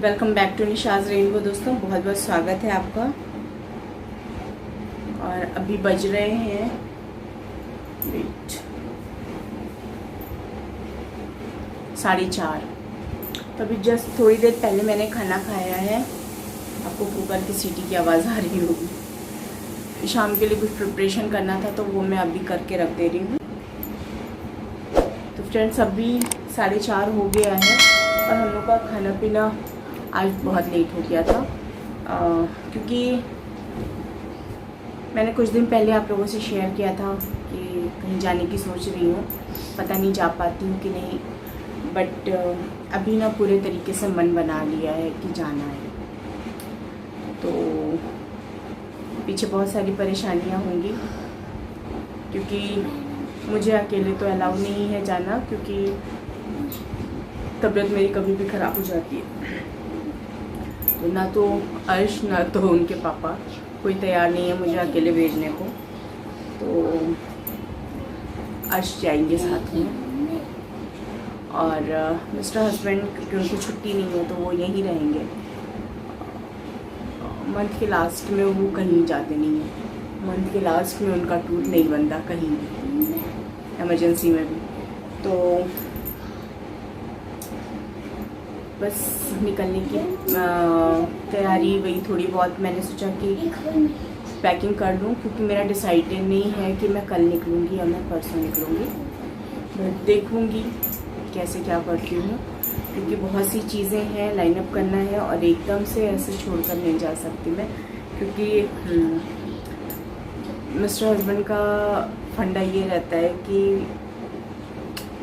Welcome back to Nisha's rainbow. दोस्तों बहुत बहुत स्वागत है आपका। और अभी बज रहे हैं 4:30। तो अभी जस्ट थोड़ी देर पहले मैंने खाना खाया है। आपको कुकर की सीटी की आवाज़ आ रही होगी। शाम के लिए कुछ प्रिपरेशन करना था तो वो मैं अभी करके रख दे रही हूँ। तो फ्रेंड्स अभी 4:30 हो गया है और हम लोग का खाना पीना आज बहुत लेट हो गया था क्योंकि मैंने कुछ दिन पहले आप लोगों से शेयर किया था कि कहीं जाने की सोच रही हूँ। पता नहीं जा पाती हूँ कि नहीं, बट अभी ना पूरे तरीके से मन बना लिया है कि जाना है। तो पीछे बहुत सारी परेशानियाँ होंगी क्योंकि मुझे अकेले तो अलाउ नहीं है जाना, क्योंकि तबीयत मेरी कभी भी ख़राब हो जाती है। तो ना तो अर्श ना तो उनके पापा कोई तैयार नहीं है मुझे अकेले भेजने को। तो अर्श जाएंगे साथ में और मिस्टर हस्बैंड, क्योंकि उनको छुट्टी नहीं है तो वो यहीं रहेंगे। मंथ के लास्ट में वो कहीं जाते नहीं हैं। मंथ के लास्ट में उनका टूर नहीं बनता कहीं भी, इमरजेंसी में भी। तो बस निकलने की तैयारी वही थोड़ी बहुत मैंने सोचा कि पैकिंग कर लूँ, क्योंकि मेरा डिसाइडेड नहीं है कि मैं कल निकलूँगी या मैं परसों निकलूँगी। बट देखूँगी कैसे क्या करती हूँ, क्योंकि बहुत सी चीज़ें हैं, लाइनअप करना है और एकदम से ऐसे छोड़कर नहीं जा सकती मैं, क्योंकि मिस्टर हस्बैंड का फंडा ये रहता है कि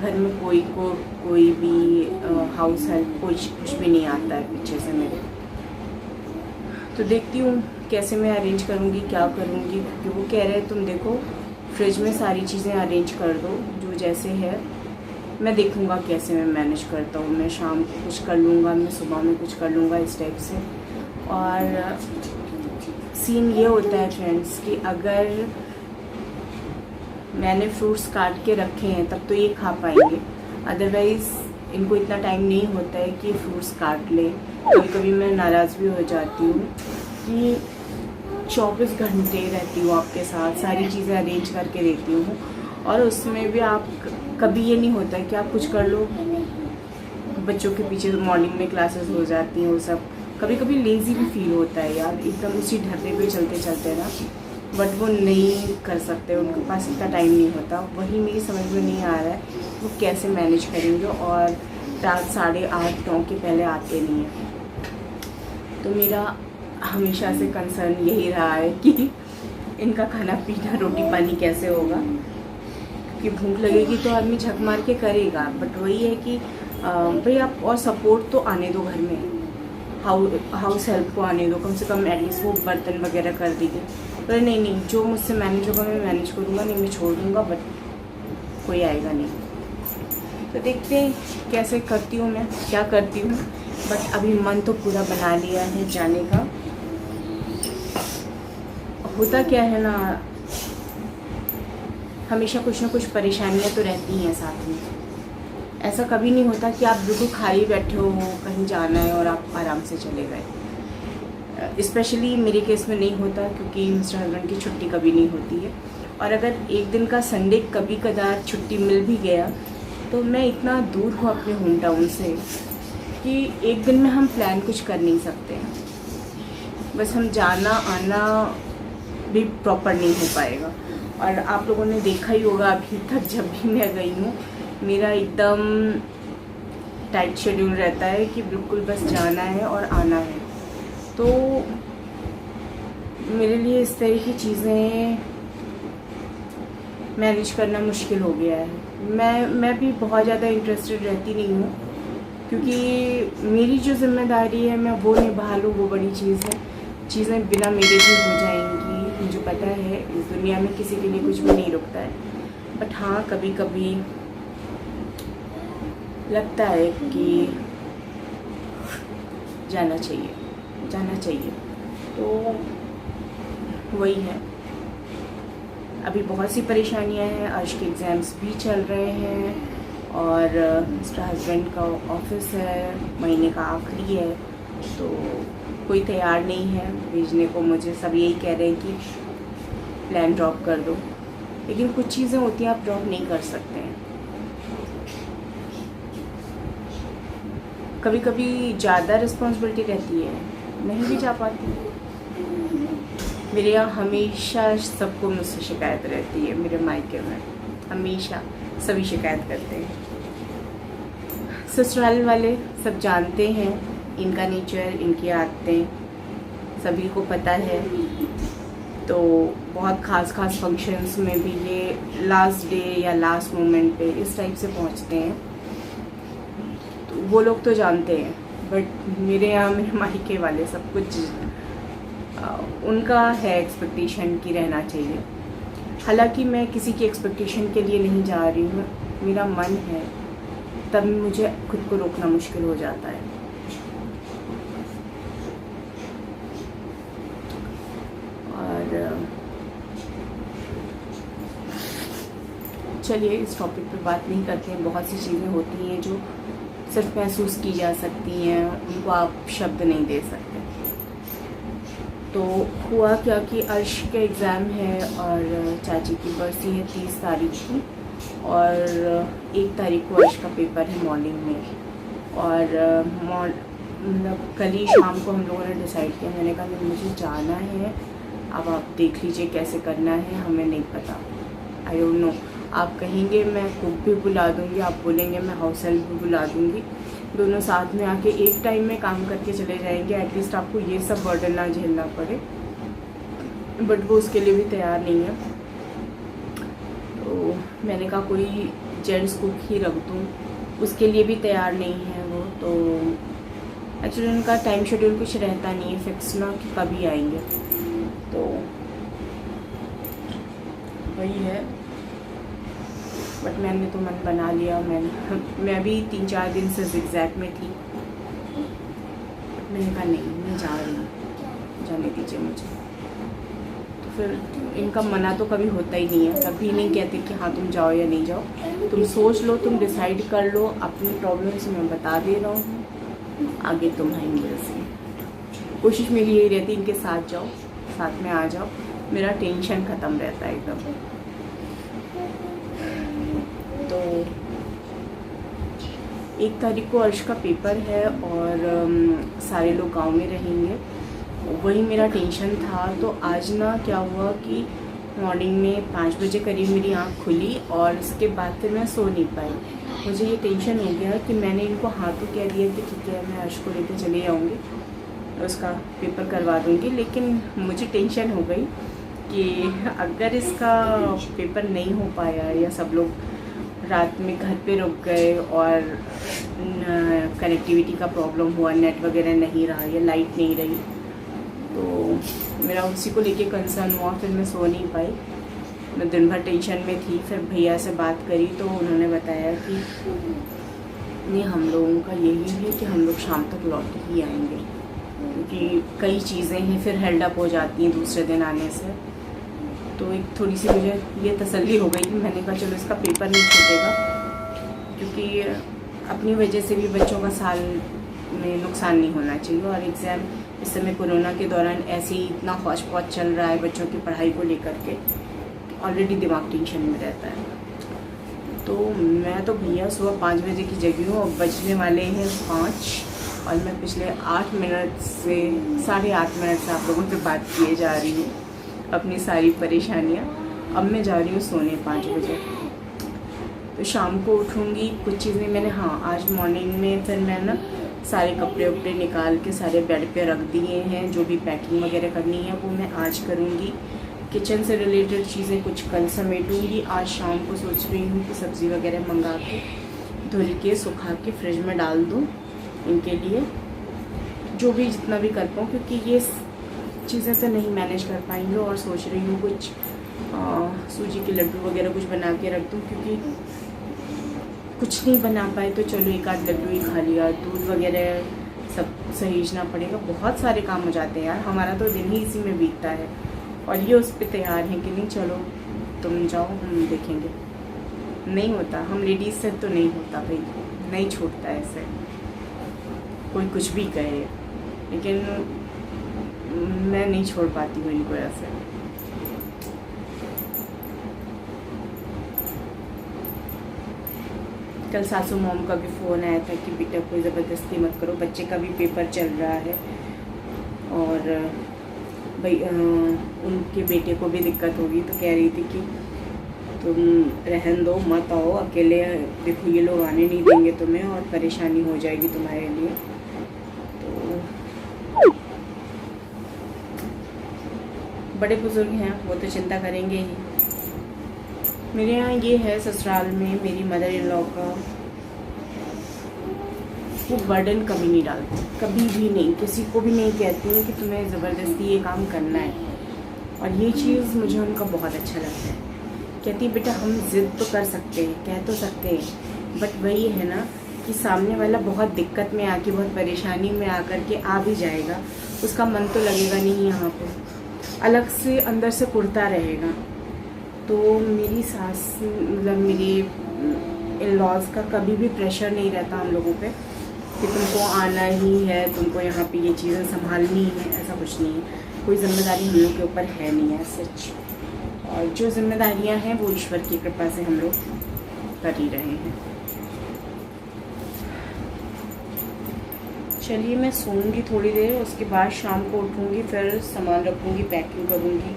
घर में कोई भी हाउस हेल्प कुछ भी नहीं आता है पीछे से मेरे। तो देखती हूँ कैसे मैं अरेंज करूँगी, क्या करूँगी, क्योंकि वो कह रहे हैं तुम देखो फ्रिज में सारी चीज़ें अरेंज कर दो जो जैसे है। मैं देखूँगा कैसे मैं मैनेज करता हूँ। मैं शाम को कुछ कर लूँगा, मैं सुबह में कुछ कर लूँगा, इस टाइप से। और सीन ये होता है फ्रेंड्स कि अगर मैंने फ्रूट्स काट के रखे हैं तब तो ये खा पाएंगे, अदरवाइज़ इनको इतना टाइम नहीं होता है कि फ्रूट्स काट लें। कभी कभी मैं नाराज़ भी हो जाती हूँ कि 24 घंटे रहती हूँ आपके साथ, सारी चीज़ें अरेंज करके देती हूँ, और उसमें भी आप कभी ये नहीं होता है कि आप कुछ कर लो। बच्चों के पीछे मॉर्निंग में क्लासेस हो जाती हैं, वो सब कभी कभी लेज़ी भी फील होता है यार, एकदम उसी ढर्रे पे चलते चलते ना। बट वो नहीं कर सकते, उनके पास इतना टाइम नहीं होता। वही मेरी समझ में नहीं आ रहा है वो कैसे मैनेज करेंगे, और रात 8:30-9 के पहले आते नहीं हैं। तो मेरा हमेशा से कंसर्न यही रहा है कि इनका खाना पीना रोटी पानी कैसे होगा, कि भूख लगेगी तो आदमी झक मार के करेगा। बट वही है कि भाई आप और सपोर्ट तो आने दो, घर में हाउस हेल्प को आने दो, कम से कम एटलीस्ट वो बर्तन वगैरह कर दीजिए। पर नहीं, जो मुझसे मैनेज होगा मैं मैनेज करूँगा, नहीं मैं छोड़ दूँगा, बट कोई आएगा नहीं। तो देखते हैं कैसे करती हूँ मैं, क्या करती हूँ। बट अभी मन तो पूरा बना लिया है जाने का। होता क्या है ना, हमेशा कुछ ना कुछ परेशानियाँ तो रहती हैं साथ में। ऐसा कभी नहीं होता कि आप बिल्कुल खाली बैठे हो, कहीं जाना है और आप आराम से चले गए। स्पेशली मेरे केस में नहीं होता, क्योंकि मिस्टर हस्बैंड की छुट्टी कभी नहीं होती है। और अगर एक दिन का संडे कभी कदार छुट्टी मिल भी गया तो मैं इतना दूर हूँ अपने होम टाउन से कि एक दिन में हम प्लान कुछ कर नहीं सकते हैं। बस हम जाना आना भी प्रॉपर नहीं हो पाएगा। और आप लोगों ने देखा ही होगा अभी तक जब भी मैं गई हूँ, मेरा एकदम टाइट शेड्यूल रहता है कि बिल्कुल बस जाना है और आना है। तो मेरे लिए इस तरह की चीज़ें मैनेज करना मुश्किल हो गया है। मैं भी बहुत ज़्यादा इंटरेस्टेड रहती नहीं हूँ, क्योंकि मेरी जो जिम्मेदारी है मैं वो निभा लूँ, वो बड़ी चीज़ है। चीज़ें बिना मेरे भी हो जाएंगी, मुझे पता है इस दुनिया में किसी के लिए कुछ भी नहीं रुकता है। बट हाँ, कभी कभी लगता है कि जाना चाहिए। तो वही है, अभी बहुत सी परेशानियां हैं। आज के एग्ज़ाम्स भी चल रहे हैं और मिस्टर हस्बैंड का ऑफिस है, महीने का आखिरी है, तो कोई तैयार नहीं है भेजने को मुझे। सब यही कह रहे हैं कि प्लान ड्रॉप कर दो, लेकिन कुछ चीज़ें होती हैं आप ड्रॉप नहीं कर सकते हैं। कभी कभी ज़्यादा रिस्पॉन्सिबिलिटी रहती है, नहीं भी जा पाती। मेरे यहाँ हमेशा सबको मुझसे शिकायत रहती है, मेरे मायके में हमेशा सभी शिकायत करते हैं। ससुराल वाले सब जानते हैं इनका नेचर, इनकी आदतें सभी को पता है। तो बहुत ख़ास फंक्शंस में भी ये लास्ट डे या लास्ट मोमेंट पे इस टाइप से पहुंचते हैं, तो वो लोग तो जानते हैं। बट मेरे यहाँ मेरे मायके वाले सब कुछ उनका है एक्सपेक्टेशन की रहना चाहिए। हालांकि मैं किसी की एक्सपेक्टेशन के लिए नहीं जा रही हूँ, मेरा मन है, तब मुझे खुद को रोकना मुश्किल हो जाता है। और चलिए इस टॉपिक पे बात नहीं करते हैं। बहुत सी चीज़ें होती हैं जो सिर्फ महसूस की जा सकती हैं, उनको आप शब्द नहीं दे सकते। तो हुआ क्या कि अर्श का एग्ज़ाम है और चाची की बरसी है 30 तारीख की, और 1 तारीख को अर्श का पेपर है मॉर्निंग में। और मतलब कल ही शाम को हम लोगों ने डिसाइड किया, मैंने कहा मुझे जाना है, अब आप देख लीजिए कैसे करना है, हमें नहीं पता, आई डोंट नो। आप कहेंगे मैं कुक भी बुला दूँगी, आप बोलेंगे मैं हाउस हेल्प भी बुला दूँगी, दोनों साथ में आके एक टाइम में काम करके चले जाएंगे, एटलीस्ट आपको ये सब बर्डन ना झेलना पड़े। बट वो उसके लिए भी तैयार नहीं है। तो मैंने कहा कोई जेंट्स कुक ही रख दूँ, उसके लिए भी तैयार नहीं है वो। तो एक्चुअली उनका टाइम शेड्यूल कुछ रहता नहीं है फिक्स ना कि कभी आएंगे, तो वही है। बट मैंने तो मन बना लिया। मैं भी 3-4 दिन से ज़िगज़ैग में थी, बट मैंने कहा नहीं मैं जा रही हूँ, जाने दीजिए मुझे। तो फिर इनका मना तो कभी होता ही नहीं है, कभी नहीं कहते कि हाँ तुम जाओ या नहीं जाओ, तुम सोच लो, तुम डिसाइड कर लो। अपनी प्रॉब्लम्स मैं बता दे रहा हूँ, आगे तुम आएंगे। ऐसे कोशिश मेरी यही रहती है इनके साथ जाओ, साथ में आ जाओ, मेरा टेंशन ख़त्म रहता है एकदम। तो 1 तारीख को अर्श का पेपर है और सारे लोग गांव में रहेंगे, वही मेरा टेंशन था। तो आज ना क्या हुआ कि मॉर्निंग में 5 बजे करीब मेरी आँख खुली और उसके बाद फिर मैं सो नहीं पाई। मुझे ये टेंशन हो गया कि मैंने इनको हाँ तो कह दिया कि ठीक है मैं अर्श को लेकर चले जाऊँगी, उसका पेपर करवा दूँगी, लेकिन मुझे टेंशन हो गई कि अगर इसका पेपर नहीं हो पाया या सब लोग रात में घर पे रुक गए और कनेक्टिविटी का प्रॉब्लम हुआ, नेट वगैरह नहीं रहा या लाइट नहीं रही, तो मेरा उसी को लेके कंसर्न हुआ। फिर मैं सो नहीं पाई, मैं दिन भर टेंशन में थी। फिर भैया से बात करी तो उन्होंने बताया कि नहीं, हम लोगों का यही है कि हम लोग शाम तक लौट ही आएंगे, क्योंकि कई चीज़ें हैं फिर हेल्ड अप हो जाती हैं दूसरे दिन आने से। तो एक थोड़ी सी मुझे ये तसल्ली हो गई कि मैंने कहा चलो इसका पेपर नहीं छूटेगा, क्योंकि अपनी वजह से भी बच्चों का साल में नुकसान नहीं होना चाहिए। और एग्ज़ाम इस समय कोरोना के दौरान ऐसे ही इतना हौच पौच चल रहा है बच्चों की पढ़ाई को लेकर के, ऑलरेडी दिमाग टेंशन में रहता है। तो मैं तो भैया सुबह 5 बजे की जगी हूँ, अब बजने वाले हैं 5, और मैं पिछले 8 मिनट से 8.5 मिनट से आप लोगों से बात किए जा रही हूँ अपनी सारी परेशानियाँ। अब मैं जा रही हूँ सोने 5 बजे। तो शाम को उठूँगी, कुछ चीज़ें मैंने आज मॉर्निंग में फिर मैं ना सारे कपड़े उपड़े निकाल के सारे बेड पे रख दिए हैं। जो भी पैकिंग वगैरह करनी है वो मैं आज करूँगी। किचन से रिलेटेड चीज़ें कुछ कल समेटूँगी। आज शाम को सोच रही हूँ कि सब्ज़ी वगैरह मंगा के धुल के सुखा के फ्रिज में डाल दूँ इनके लिए, जो भी जितना भी कर पाऊँ, क्योंकि ये चीज़ें तो नहीं मैनेज कर पाएंगे। और सोच रही हूँ कुछ सूजी के लड्डू वगैरह कुछ बना के रख दूँ, क्योंकि कुछ नहीं बना पाए तो चलो 1-8 लड्डू ही खा लिया, दूध वगैरह सब सहेजना पड़ेगा। बहुत सारे काम हो जाते हैं यार, हमारा तो दिन ही इसी में बीतता है। और ये उस पर तैयार हैं कि नहीं चलो तुम जाओ, हम देखेंगे। नहीं होता, हम लेडीज़ से तो नहीं होता भाई, नहीं छूटता ऐसे, कोई कुछ भी कहे। लेकिन मैं नहीं छोड़ पाती हूँ इनको ऐसे। कल सासू मॉम का भी फ़ोन आया था कि बेटा कोई ज़बरदस्ती मत करो, बच्चे का भी पेपर चल रहा है और भाई उनके बेटे को भी दिक्कत होगी, तो कह रही थी कि तुम रहन दो, मत आओ अकेले, देखो ये लोग आने नहीं देंगे तुम्हें और परेशानी हो जाएगी तुम्हारे लिए। तो बड़े बुजुर्ग हैं, वो तो चिंता करेंगे ही। मेरे यहाँ ये है ससुराल में, मेरी मदर इन लॉ का वो बर्डन कभी नहीं डालती, कभी भी नहीं, किसी को भी नहीं कहती हैं कि तुम्हें ज़बरदस्ती ये काम करना है। और ये चीज़ मुझे उनका बहुत अच्छा लगता है। कहती बेटा हम ज़िद तो कर सकते हैं, कह तो सकते हैं, बट वही है ना कि सामने वाला बहुत दिक्कत में आके, बहुत परेशानी में आकर के आ भी जाएगा, उसका मन तो लगेगा नहीं, यहाँ पर अलग से अंदर से कुड़ता रहेगा। तो मेरी सास मतलब मेरी इन लॉज का कभी भी प्रेशर नहीं रहता हम लोगों पे कि तुमको आना ही है, तुमको यहाँ पे ये चीज़ें संभालनी है, ऐसा कुछ नहीं है। कोई जिम्मेदारी हम लोग के ऊपर है नहीं है सच। और जो जिम्मेदारियाँ हैं वो ईश्वर की कृपा से हम लोग कर ही रहे हैं। चलिए मैं सोऊंगी थोड़ी देर, उसके बाद शाम को उठूंगी, फिर सामान रखूंगी, पैकिंग करूंगी,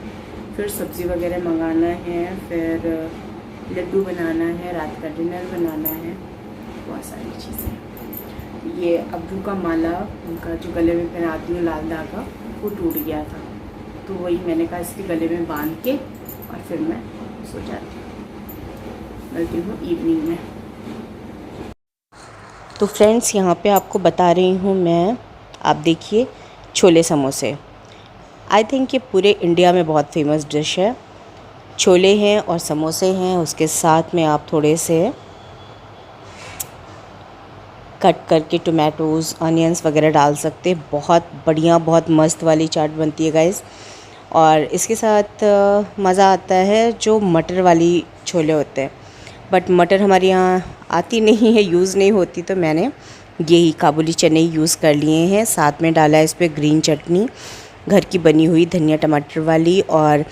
फिर सब्ज़ी वगैरह मंगाना है, फिर लड्डू बनाना है, रात का डिनर बनाना है, बहुत सारी चीज़ें। ये अब्बू का माला, उनका जो गले में पहनाती हूँ लाल धागा, वो टूट गया था, तो वही मैंने कहा इसके गले में बांध के और फिर मैं सो जाती हूँ, मिलती हूँ इवनिंग में। तो फ्रेंड्स यहाँ पे आपको बता रही हूँ मैं, आप देखिए छोले समोसे। आई थिंक ये पूरे इंडिया में बहुत फेमस डिश है। छोले हैं और समोसे हैं, उसके साथ में आप थोड़े से कट करके टोमेटोज़, अनियंस वगैरह डाल सकते हैं। बहुत बढ़िया, बहुत मस्त वाली चाट बनती है गाइस। और इसके साथ मज़ा आता है जो मटर वाली छोले होते हैं, बट मटर हमारे यहाँ आती नहीं है, यूज़ नहीं होती, तो मैंने यही काबुली चने यूज़ कर लिए हैं। साथ में डाला है इस पर ग्रीन चटनी, घर की बनी हुई धनिया टमाटर वाली, और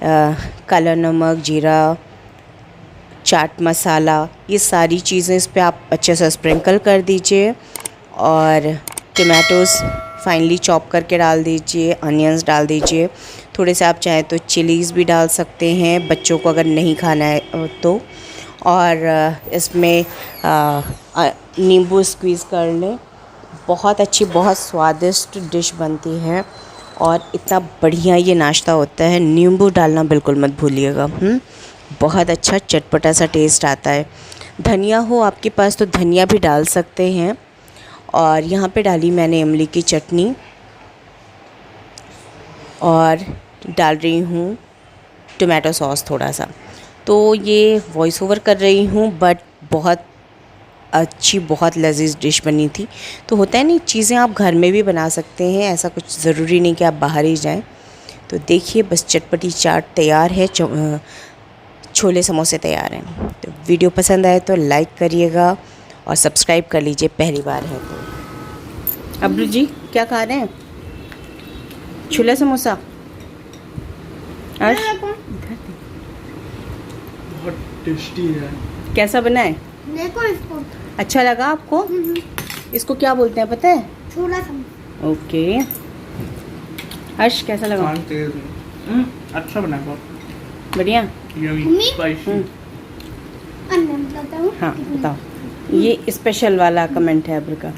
काला नमक, जीरा, चाट मसाला, ये सारी चीज़ें इस पे आप अच्छे से स्प्रिंकल कर दीजिए। और टमाटोज़ फाइनली चॉप करके डाल दीजिए, अनियंस डाल दीजिए, थोड़े से आप चाहें तो चिलीज़ भी डाल सकते हैं बच्चों को अगर नहीं खाना है तो। और इसमें नींबू स्क्वीज़ कर लें। बहुत अच्छी, बहुत स्वादिष्ट डिश बनती है और इतना बढ़िया ये नाश्ता होता है। नींबू डालना बिल्कुल मत भूलिएगा। बहुत अच्छा चटपटा सा टेस्ट आता है। धनिया हो आपके पास तो धनिया भी डाल सकते हैं। और यहाँ पे डाली मैंने इमली की चटनी और डाल रही हूँ टोमेटो सॉस थोड़ा सा। तो ये वॉइस ओवर कर रही हूँ, बट बहुत अच्छी, बहुत लजीज डिश बनी थी। तो होता है नहीं, चीज़ें आप घर में भी बना सकते हैं, ऐसा कुछ ज़रूरी नहीं कि आप बाहर ही जाएं। तो देखिए बस चटपटी चाट तैयार है, छोले समोसे तैयार हैं। तो वीडियो पसंद आए तो लाइक करिएगा और सब्सक्राइब कर लीजिए, पहली बार है तो। अब्रू जी क्या खा रहे हैं? छोले समोसा। बहुत टेस्टी है। कैसा बना है? देखो इसको। अच्छा लगा आपको? इसको क्या बोलते हैं पता है? छोला समोसा। ओके। हर्ष कैसा लगा? अच्छा बना, बहुत बढ़िया। Yummy, spicy. अन्य बताता हूँ। हाँ बताओ, ये स्पेशल वाला कमेंट है अब्रू का।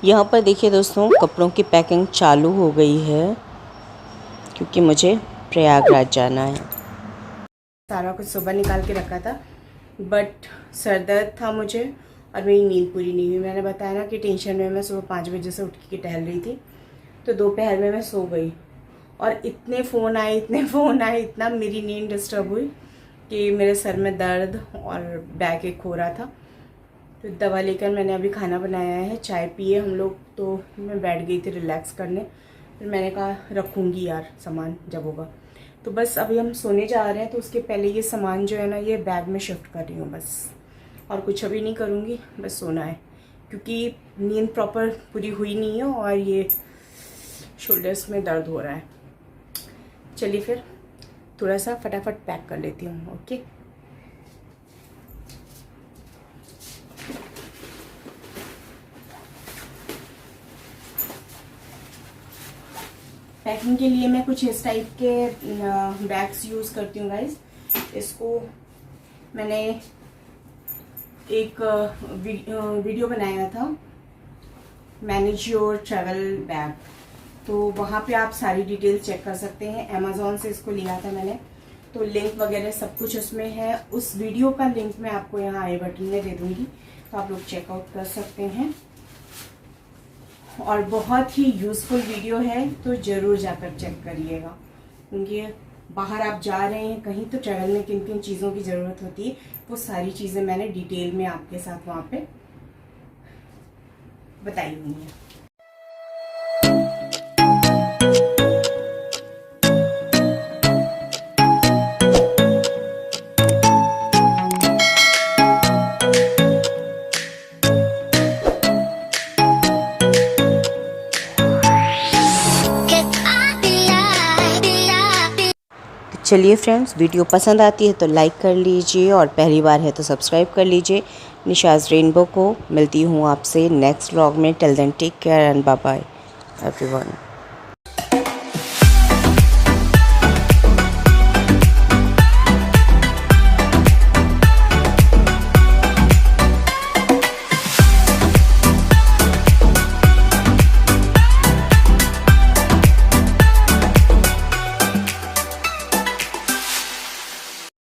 यहाँ पर देखिए दोस्तों, कपड़ों की पैकिंग चालू हो गई है क्योंकि मुझे प्रयागराज जाना है। सारा कुछ सुबह निकाल के रखा था, बट सर दर्द था मुझे और मेरी नींद पूरी नहीं हुई। मैंने बताया ना कि टेंशन में मैं सुबह 5 बजे से उठ के टहल रही थी, तो दोपहर में मैं सो गई और इतने फ़ोन आए, इतना मेरी नींद डिस्टर्ब हुई कि मेरे सर में दर्द और बैक एक हो रहा था। तो दवा लेकर मैंने अभी खाना बनाया है, चाय पिए हम लोग, तो मैं बैठ गई थी रिलैक्स करने। फिर मैंने कहा रखूँगी यार सामान जब होगा। तो बस अभी हम सोने जा रहे हैं, तो उसके पहले ये सामान जो है ना ये बैग में शिफ्ट कर रही हूँ बस, और कुछ अभी नहीं करूँगी, बस सोना है क्योंकि नींद प्रॉपर पूरी हुई नहीं है और ये शोल्डर्स में दर्द हो रहा है। चलिए फिर थोड़ा सा फटाफट पैक कर लेती हूँ। ओके, पैकिंग के लिए मैं कुछ इस टाइप के बैग्स यूज़ करती हूँ गाइस। इसको मैंने एक वीडियो बनाया था, मैनेज योर ट्रैवल बैग, तो वहाँ पे आप सारी डिटेल्स चेक कर सकते हैं। अमेज़ॉन से इसको लिया था मैंने, तो लिंक वगैरह सब कुछ उसमें है। उस वीडियो का लिंक मैं आपको यहाँ आई बटन में दे दूँगी, तो आप लोग चेकआउट कर सकते हैं। और बहुत ही यूज़फुल वीडियो है, तो ज़रूर जाकर चेक करिएगा, क्योंकि बाहर आप जा रहे हैं कहीं तो ट्रैवल में किन किन चीज़ों की ज़रूरत होती है वो सारी चीज़ें मैंने डिटेल में आपके साथ वहाँ पे बताई हुई हैं। चलिए फ्रेंड्स, वीडियो पसंद आती है तो लाइक कर लीजिए और पहली बार है तो सब्सक्राइब कर लीजिए निशाज़ रेनबो को। मिलती हूँ आपसे नेक्स्ट व्लॉग में। Till then take care and bye bye everyone.